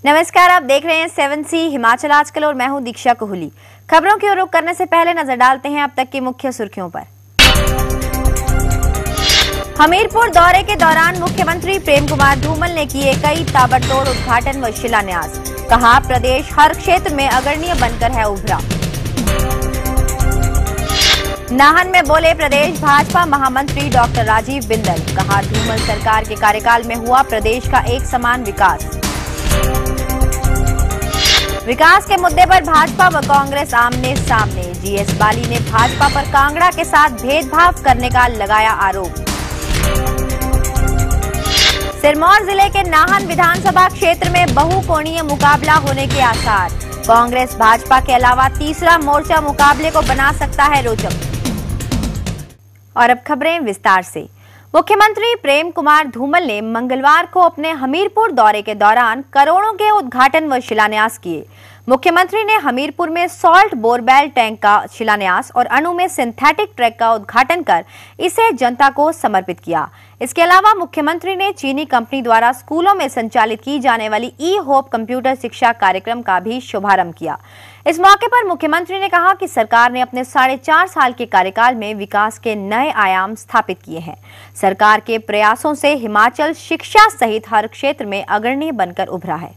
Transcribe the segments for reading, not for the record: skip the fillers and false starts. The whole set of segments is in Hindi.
नमस्कार, आप देख रहे हैं 7C हिमाचल आजकल और मैं हूं दीक्षा कोहली। खबरों की ओर रुख करने से पहले नजर डालते हैं अब तक की मुख्य सुर्खियों पर। हमीरपुर दौरे के दौरान मुख्यमंत्री प्रेम कुमार धूमल ने किए कई ताबड़तोड़ उद्घाटन व शिलान्यास। कहा, प्रदेश हर क्षेत्र में अग्रणीय बनकर है उभरा। नाहन में बोले प्रदेश भाजपा महामंत्री डॉक्टर राजीव बिंदल। कहा, धूमल सरकार के कार्यकाल में हुआ प्रदेश का एक समान विकास। विकास के मुद्दे पर भाजपा व कांग्रेस आमने सामने। जीएस बाली ने भाजपा पर कांगड़ा के साथ भेदभाव करने का लगाया आरोप। सिरमौर जिले के नाहन विधानसभा क्षेत्र में बहुकोणीय मुकाबला होने के आसार। कांग्रेस भाजपा के अलावा तीसरा मोर्चा मुकाबले को बना सकता है रोचक। और अब खबरें विस्तार से। मुख्यमंत्री प्रेम कुमार धूमल ने मंगलवार को अपने हमीरपुर दौरे के दौरान करोड़ों के उद्घाटन व शिलान्यास किए। मुख्यमंत्री ने हमीरपुर में सॉल्ट बोरवेल टैंक का शिलान्यास और अणु में सिंथेटिक ट्रैक का उद्घाटन कर इसे जनता को समर्पित किया। इसके अलावा मुख्यमंत्री ने चीनी कंपनी द्वारा स्कूलों में संचालित की जाने वाली ई होप कंप्यूटर शिक्षा कार्यक्रम का भी शुभारंभ किया। इस मौके पर मुख्यमंत्री ने कहा कि सरकार ने अपने 4.5 साल के कार्यकाल में विकास के नए आयाम स्थापित किए हैं। सरकार के प्रयासों से हिमाचल शिक्षा सहित हर क्षेत्र में अग्रणी बनकर उभरा है।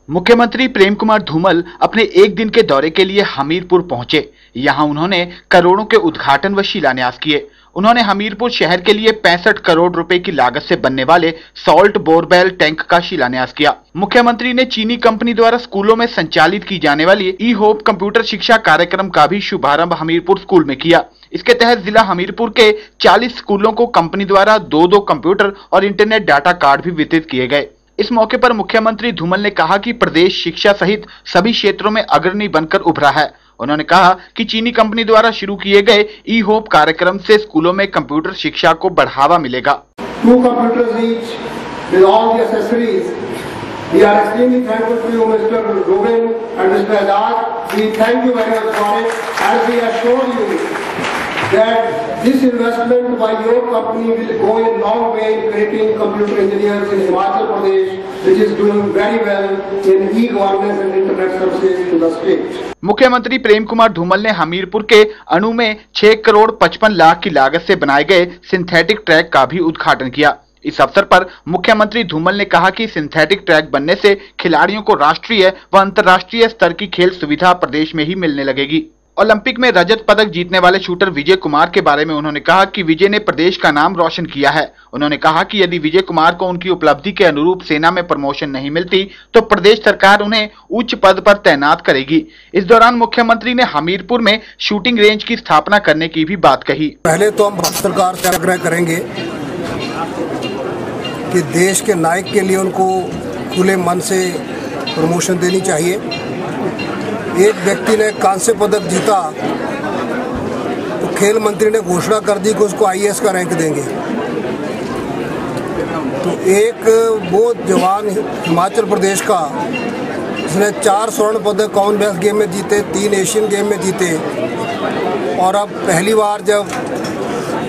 मुख्यमंत्री प्रेम कुमार धूमल अपने एक दिन के दौरे के लिए हमीरपुर पहुंचे। यहां उन्होंने करोड़ों के उद्घाटन व शिलान्यास किए। उन्होंने हमीरपुर शहर के लिए 65 करोड़ रुपए की लागत से बनने वाले सॉल्ट बोरवेल टैंक का शिलान्यास किया। मुख्यमंत्री ने चीनी कंपनी द्वारा स्कूलों में संचालित की जाने वाली ई होप कंप्यूटर शिक्षा कार्यक्रम का भी शुभारंभ हमीरपुर स्कूल में किया। इसके तहत जिला हमीरपुर के 40 स्कूलों को कंपनी द्वारा 2 कंप्यूटर और इंटरनेट डाटा कार्ड भी वितरित किए गए। इस मौके पर मुख्यमंत्री धूमल ने कहा कि प्रदेश शिक्षा सहित सभी क्षेत्रों में अग्रणी बनकर उभरा है। उन्होंने कहा कि चीनी कंपनी द्वारा शुरू किए गए ई होप कार्यक्रम से स्कूलों में कंप्यूटर शिक्षा को बढ़ावा मिलेगा। That this investment by your company will go a long way in creating computer engineers in Himachal Pradesh, which is doing very well in e-governance and internet services in the state. मुख्यमंत्री प्रेम कुमार धूमल ने हमीरपुर के अणु में 6 करोड़ 55 लाख की लागत से बनाए गए सिंथेटिक ट्रैक का भी उद्घाटन किया। इस अवसर पर मुख्यमंत्री धूमल ने कहा कि सिंथेटिक ट्रैक बनने से खिलाड़ियों को राष्ट्रीय व अंतर्राष्ट्रीय स्तर की खेल सुविधा प्रदेश में ही मिलने लगेगी। ओलंपिक में रजत पदक जीतने वाले शूटर विजय कुमार के बारे में उन्होंने कहा कि विजय ने प्रदेश का नाम रोशन किया है। उन्होंने कहा कि यदि विजय कुमार को उनकी उपलब्धि के अनुरूप सेना में प्रमोशन नहीं मिलती तो प्रदेश सरकार उन्हें उच्च पद पर तैनात करेगी। इस दौरान मुख्यमंत्री ने हमीरपुर में शूटिंग रेंज की स्थापना करने की भी बात कही। पहले तो हम भारत सरकार से आग्रह करेंगे कि देश के नायक के लिए उनको खुले मन से प्रमोशन देनी चाहिए। एक व्यक्ति ने कांस्य पदक जीता तो खेल मंत्री ने घोषणा कर दी कि उसको आईएएस का रैंक देंगे। तो एक वो जवान हिमाचल प्रदेश का जिसने 4 स्वर्ण पदक कॉमनवेल्थ गेम में जीते, 3 एशियन गेम में जीते और अब पहली बार जब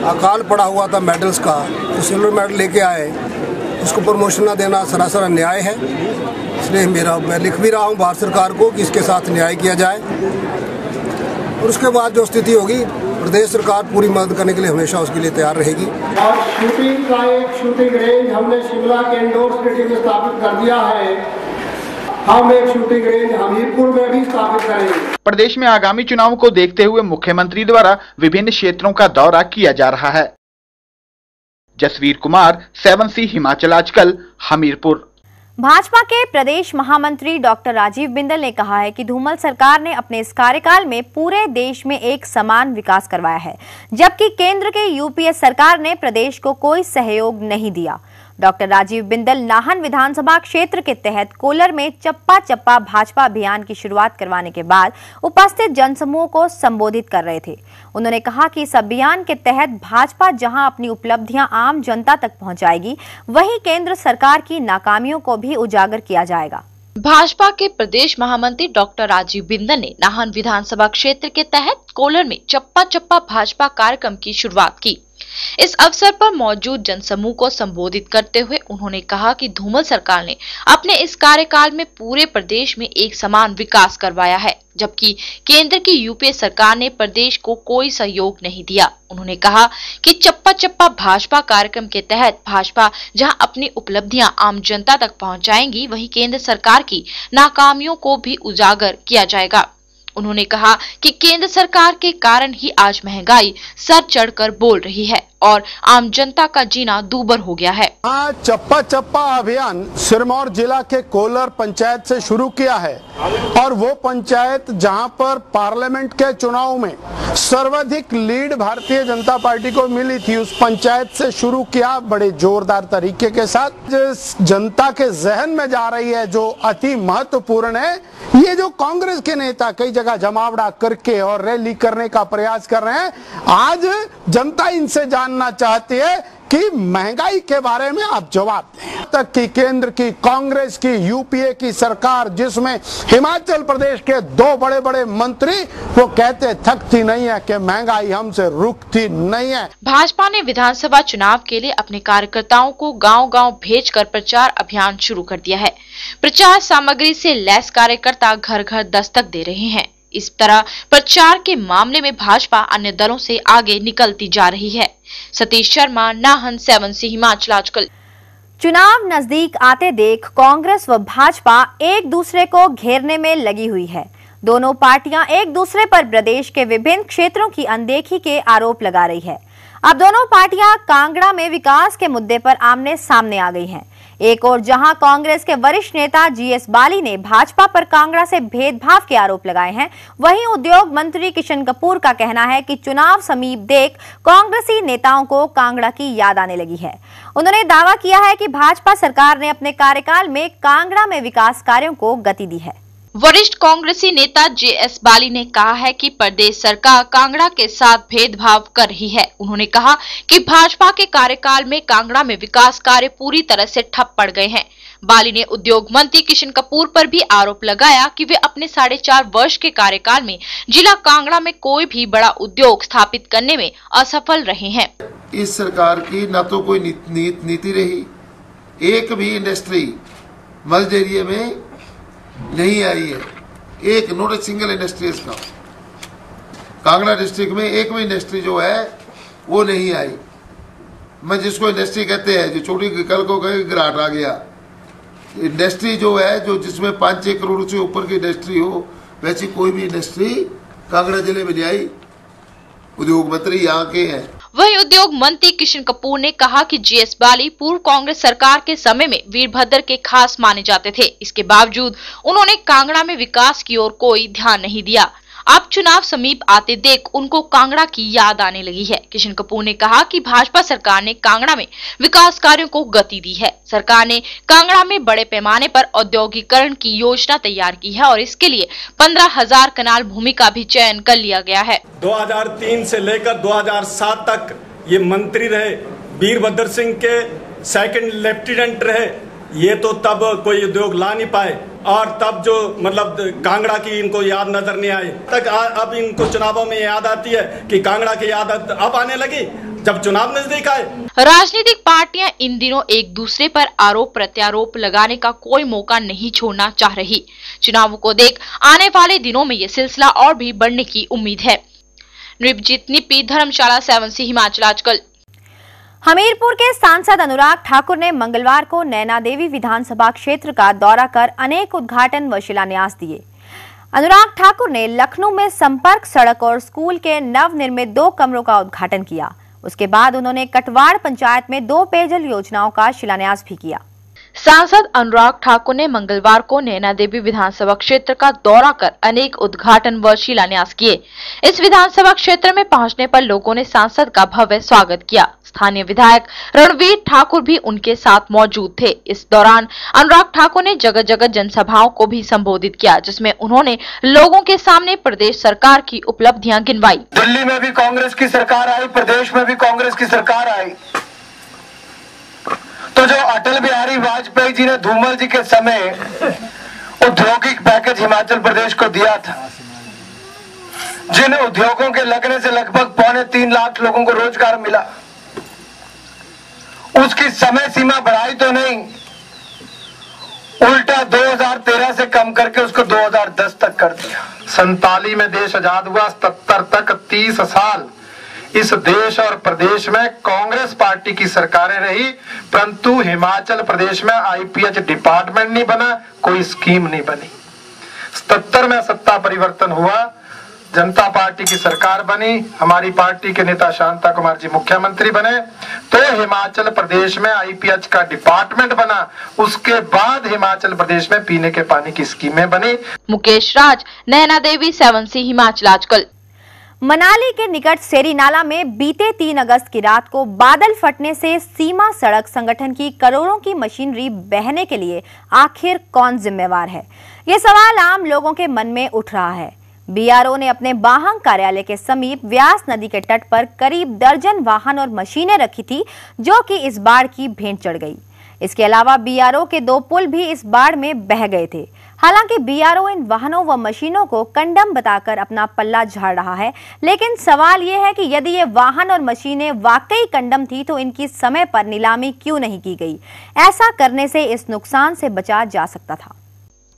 अकाल पड़ा हुआ था मेडल्स का तो सिल्वर मेडल लेके आए, उसको प्रमोशन न देना सरासर अन्याय है। इसलिए मैं लिख भी रहा हूँ भारत सरकार को कि इसके साथ न्याय किया जाए और उसके बाद जो स्थिति होगी प्रदेश सरकार पूरी मदद करने के लिए हमेशा उसके लिए तैयार रहेगी। और शूटिंग का एक शूटिंग रेंज हमने शिमला के इंडोर स्टेडियम में स्थापित कर दिया है। हम एक शूटिंग रेंज हमीरपुर में भी स्थापित करेंगे। प्रदेश में आगामी चुनाव को देखते हुए मुख्यमंत्री द्वारा विभिन्न क्षेत्रों का दौरा किया जा रहा है। जसवीर कुमार, 7C हिमाचल आजकल, हमीरपुर। भाजपा के प्रदेश महामंत्री डॉक्टर राजीव बिंदल ने कहा है कि धूमल सरकार ने अपने इस कार्यकाल में पूरे देश में एक समान विकास करवाया है, जबकि केंद्र के यूपीए सरकार ने प्रदेश को कोई सहयोग नहीं दिया। डॉक्टर राजीव बिंदल नाहन विधानसभा क्षेत्र के तहत कोलर में चप्पा चप्पा भाजपा अभियान की शुरुआत करवाने के बाद उपस्थित जनसमूह को संबोधित कर रहे थे। उन्होंने कहा कि इस अभियान के तहत भाजपा जहां अपनी उपलब्धियां आम जनता तक पहुंचाएगी, वहीं केंद्र सरकार की नाकामियों को भी उजागर किया जाएगा। भाजपा के प्रदेश महामंत्री डॉक्टर राजीव बिंदल ने नाहन विधानसभा क्षेत्र के तहत कोलर में चप्पा चप्पा भाजपा कार्यक्रम की शुरुआत की। इस अवसर पर मौजूद जनसमूह को संबोधित करते हुए उन्होंने कहा कि धूमल सरकार ने अपने इस कार्यकाल में पूरे प्रदेश में एक समान विकास करवाया है, जबकि केंद्र की यूपीए सरकार ने प्रदेश को कोई सहयोग नहीं दिया। उन्होंने कहा कि चप्पा चप्पा भाजपा कार्यक्रम के तहत भाजपा जहां अपनी उपलब्धियां आम जनता तक पहुंचाएंगी, वहीं केंद्र सरकार की नाकामियों को भी उजागर किया जाएगा। उन्होंने कहा कि केंद्र सरकार के कारण ही आज महंगाई सर चढ़कर बोल रही है और आम जनता का जीना दूभर हो गया है। चप्पा चप्पा अभियान सिरमौर जिला के कोलर पंचायत से शुरू किया है और वो पंचायत जहां पर पार्लियामेंट के चुनाव में सर्वाधिक लीड भारतीय जनता पार्टी को मिली थी, उस पंचायत से शुरू किया बड़े जोरदार तरीके के साथ। जनता के जहन में जा रही है जो अति महत्वपूर्ण है, ये जो कांग्रेस के नेता कई जगह जमावड़ा करके और रैली करने का प्रयास कर रहे हैं, आज जनता इनसे जानना चाहती है कि महंगाई के बारे में आप जवाब दें। तक की केंद्र की कांग्रेस की यूपीए की सरकार, जिसमें हिमाचल प्रदेश के दो बड़े बड़े मंत्री वो कहते थकती नहीं है कि महंगाई हमसे रुकती नहीं है। भाजपा ने विधानसभा चुनाव के लिए अपने कार्यकर्ताओं को गांव-गांव भेजकर प्रचार अभियान शुरू कर दिया है। प्रचार सामग्री से लैस कार्यकर्ता घर घर दस्तक दे रहे हैं। इस तरह प्रचार के मामले में भाजपा अन्य दलों से आगे निकलती जा रही है। सतीश शर्मा, नाहन 7C हिमाचल आजकल। चुनाव नजदीक आते देख कांग्रेस व भाजपा एक दूसरे को घेरने में लगी हुई है। दोनों पार्टियां एक दूसरे पर प्रदेश के विभिन्न क्षेत्रों की अनदेखी के आरोप लगा रही है। अब दोनों पार्टियां कांगड़ा में विकास के मुद्दे पर आमने सामने आ गई हैं। एक और जहां कांग्रेस के वरिष्ठ नेता जीएस बाली ने भाजपा पर कांगड़ा से भेदभाव के आरोप लगाए हैं, वहीं उद्योग मंत्री किशन कपूर का कहना है कि चुनाव समीप देख कांग्रेसी नेताओं को कांगड़ा की याद आने लगी है। उन्होंने दावा किया है कि भाजपा सरकार ने अपने कार्यकाल में कांगड़ा में विकास कार्यों को गति दी है। वरिष्ठ कांग्रेसी नेता जेएस बाली ने कहा है कि प्रदेश सरकार कांगड़ा के साथ भेदभाव कर रही है। उन्होंने कहा कि भाजपा के कार्यकाल में कांगड़ा में विकास कार्य पूरी तरह से ठप पड़ गए हैं। बाली ने उद्योग मंत्री किशन कपूर पर भी आरोप लगाया कि वे अपने 4.5 वर्ष के कार्यकाल में जिला कांगड़ा में कोई भी बड़ा उद्योग स्थापित करने में असफल रहे हैं। इस सरकार की न तो कोई नीति रही, एक भी इंडस्ट्री मल्ज एरिया में नहीं आई है, एक नॉट ए सिंगल इंडस्ट्री इसका कांगड़ा डिस्ट्रिक्ट में एक भी इंडस्ट्री जो है वो नहीं आई। मैं जिसको इंडस्ट्री कहते हैं, जो छोटी कल को गिराट आ गया, इंडस्ट्री जो है जो जिसमें 5-6 करोड़ से ऊपर की इंडस्ट्री हो, वैसी कोई भी इंडस्ट्री कांगड़ा जिले में नहीं आई। उद्योग मंत्री यहाँ के हैं। वहीं उद्योग मंत्री किशन कपूर ने कहा कि जीएस बाली पूर्व कांग्रेस सरकार के समय में वीरभद्र के खास माने जाते थे। इसके बावजूद उन्होंने कांगड़ा में विकास की ओर कोई ध्यान नहीं दिया। अब चुनाव समीप आते देख उनको कांगड़ा की याद आने लगी है। किशन कपूर ने कहा कि भाजपा सरकार ने कांगड़ा में विकास कार्यों को गति दी है। सरकार ने कांगड़ा में बड़े पैमाने पर औद्योगिकरण की योजना तैयार की है और इसके लिए 15,000 कनाल भूमि का भी चयन कर लिया गया है। 2003 से लेकर 2007 तक ये मंत्री रहे, वीरभद्र सिंह के सेकंड लेफ्टिनेंट रहे। ये तो तब कोई उद्योग ला नहीं पाए और तब जो मतलब कांगड़ा की इनको याद नजर नहीं आई तक अब इनको चुनावों में याद आती है कि कांगड़ा की याद अब आने लगी जब चुनाव नजदीक आए। राजनीतिक पार्टियां इन दिनों एक दूसरे पर आरोप प्रत्यारोप लगाने का कोई मौका नहीं छोड़ना चाह रही। चुनावों को देख आने वाले दिनों में ये सिलसिला और भी बढ़ने की उम्मीद है। नृपजीत निपी, धर्मशाला 7C हिमाचल आजकल। हमीरपुर के सांसद अनुराग ठाकुर ने मंगलवार को नैना देवी विधानसभा क्षेत्र का दौरा कर अनेक उद्घाटन व शिलान्यास दिए। अनुराग ठाकुर ने लखनऊ में संपर्क सड़क और स्कूल के नवनिर्मित 2 कमरों का उद्घाटन किया। उसके बाद उन्होंने कटवाड़ पंचायत में 2 पेयजल योजनाओं का शिलान्यास भी किया। सांसद अनुराग ठाकुर ने मंगलवार को नैना देवी विधानसभा क्षेत्र का दौरा कर अनेक उद्घाटन व शिलान्यास किए। इस विधानसभा क्षेत्र में पहुंचने पर लोगों ने सांसद का भव्य स्वागत किया। स्थानीय विधायक रणवीर ठाकुर भी उनके साथ मौजूद थे। इस दौरान अनुराग ठाकुर ने जगह जगह जनसभाओं को भी संबोधित किया, जिसमें उन्होंने लोगों के सामने प्रदेश सरकार की उपलब्धियां गिनवाई। दिल्ली में भी कांग्रेस की सरकार आई, प्रदेश में भी कांग्रेस की सरकार आई, तो जो अटल बिहारी वाजपेयी जी ने धूमल जी के समय औद्योगिक पैकेज हिमाचल प्रदेश को दिया था, जिन उद्योगों के लगने से लगभग 3.25 लाख लोगों को रोजगार मिला, उसकी समय सीमा बढ़ाई तो नहीं, उल्टा 2013 से कम करके उसको 2010 तक कर दिया। 47 में देश आजाद हुआ, 77 तक 30 साल इस देश और प्रदेश में कांग्रेस पार्टी की सरकारें रही, परंतु हिमाचल प्रदेश में आईपीएच डिपार्टमेंट नहीं बना, कोई स्कीम नहीं बनी। 77 में सत्ता परिवर्तन हुआ, जनता पार्टी की सरकार बनी, हमारी पार्टी के नेता शांता कुमार जी मुख्यमंत्री बने, तो हिमाचल प्रदेश में आईपीएच का डिपार्टमेंट बना। उसके बाद हिमाचल प्रदेश में पीने के पानी की स्कीमें बनी। मुकेश राज, नैना देवी, 7C हिमाचल आजकल। मनाली के निकट सेरी नाला में बीते 3 अगस्त की रात को बादल फटने से सीमा सड़क संगठन की करोड़ों की मशीनरी बहने के लिए आखिर कौन जिम्मेवार है? ये सवाल आम लोगों के मन में उठ रहा है। बीआरओ ने अपने बाहंग कार्यालय के समीप व्यास नदी के तट पर करीब दर्जन वाहन और मशीनें रखी थी, जो कि इस बाढ़ की भेंट चढ़ गई। इसके अलावा बीआरओ के 2 पुल भी इस बाढ़ में बह गए थे। हालांकि बीआरओ इन वाहनों व मशीनों को कंडम बताकर अपना पल्ला झाड़ रहा है, लेकिन सवाल ये है कि यदि ये वाहन और मशीनें वाकई कंडम थी तो इनकी समय पर नीलामी क्यों नहीं की गई? ऐसा करने से इस नुकसान से बचा जा सकता था।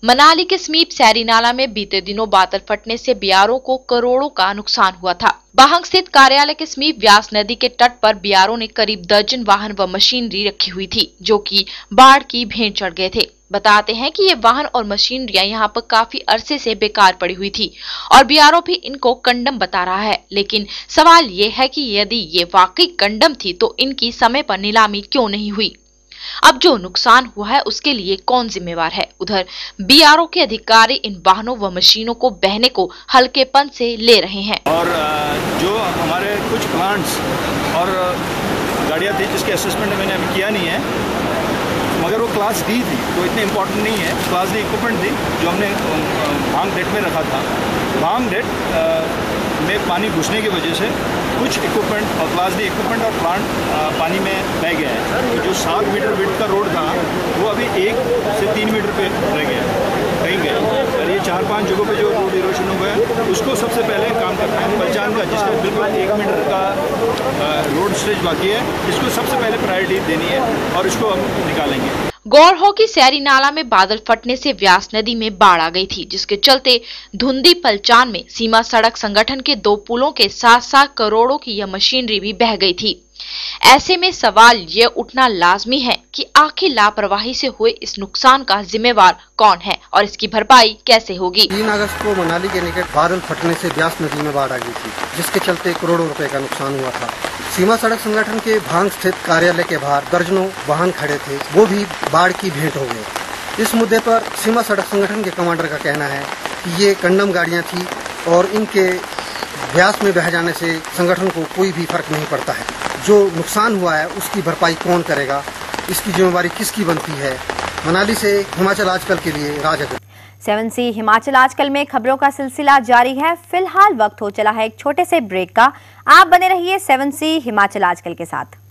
मनाली के समीप सैरी नाला में बीते दिनों बादल फटने से बीआरओ को करोड़ों का नुकसान हुआ था। बाहंग स्थित कार्यालय के समीप व्यास नदी के तट पर बीआरओ ने करीब दर्जन वाहन व मशीनरी रखी हुई थी, जो कि बाढ़ की भेंट चढ़ गए थे। बताते हैं कि ये वाहन और मशीनरियां यहाँ पर काफी अरसे से बेकार पड़ी हुई थी और बीआरओ भी इनको कंडम बता रहा है। लेकिन सवाल ये है कि यदि ये वाकई कंडम थी तो इनकी समय पर नीलामी क्यों नहीं हुई? अब जो नुकसान हुआ है उसके लिए कौन जिम्मेवार है? उधर बीआरओ के अधिकारी इन वाहनों व मशीनों को बहने को हल्केपन से ले रहे हैं। और जो हमारे कुछ प्लांट्स और गाड़ियाँ थी जिसके असेसमेंट मैंने अभी किया नहीं है, मगर वो क्लास डी थी तो इतने इम्पोर्टेंट नहीं है। क्लास डी इक्विपमेंट थी जो हमने भांग डेट में रखा था। भांग डेट में पानी घुसने की वजह से कुछ इक्विपमेंट और क्लास डी इक्विपमेंट और प्लांट पानी में बह गया है। तो जो 7 मीटर विड्थ का रोड था वो अभी 1 से 3 मीटर पे रह गया, कहीं गया। और ये 4-5 जगहों पे जो रोड इरोशन हुआ है उसको सबसे पहले काम करना है। पहचान का जिसका बिल्कुल 1 मीटर का रोड स्ट्रेच बाकी है, इसको सबसे पहले प्रायोरिटी देनी है और इसको हम निकालेंगे। गौर हो कि सैरी नाला में बादल फटने से व्यास नदी में बाढ़ आ गई थी, जिसके चलते धुंधी पलचान में सीमा सड़क संगठन के 2 पुलों के साथ-साथ करोड़ों की यह मशीनरी भी बह गई थी। ऐसे में सवाल ये उठना लाजमी है कि आखिर लापरवाही से हुए इस नुकसान का जिम्मेवार कौन है और इसकी भरपाई कैसे होगी? 3 अगस्त को मनाली के निकट बादल फटने से व्यास नदी में बाढ़ आ गई थी, जिसके चलते करोड़ों रुपए का नुकसान हुआ था। सीमा सड़क संगठन के भांग स्थित कार्यालय के बाहर दर्जनों वाहन खड़े थे, वो भी बाढ़ की भेंट हो गए। इस मुद्दे पर सीमा सड़क संगठन के कमांडर का कहना है कि ये कंडम गाड़ियां थी और इनके व्यास में बह जाने से संगठन को कोई भी फर्क नहीं पड़ता है। जो नुकसान हुआ है उसकी भरपाई कौन करेगा, इसकी जिम्मेवारी किसकी बनती है? मनाली से हिमाचल आजकल के लिए राजगढ़। 7C हिमाचल आजकल में खबरों का सिलसिला जारी है। फिलहाल वक्त हो चला है एक छोटे से ब्रेक का। आप बने रहिए 7C हिमाचल आजकल के साथ।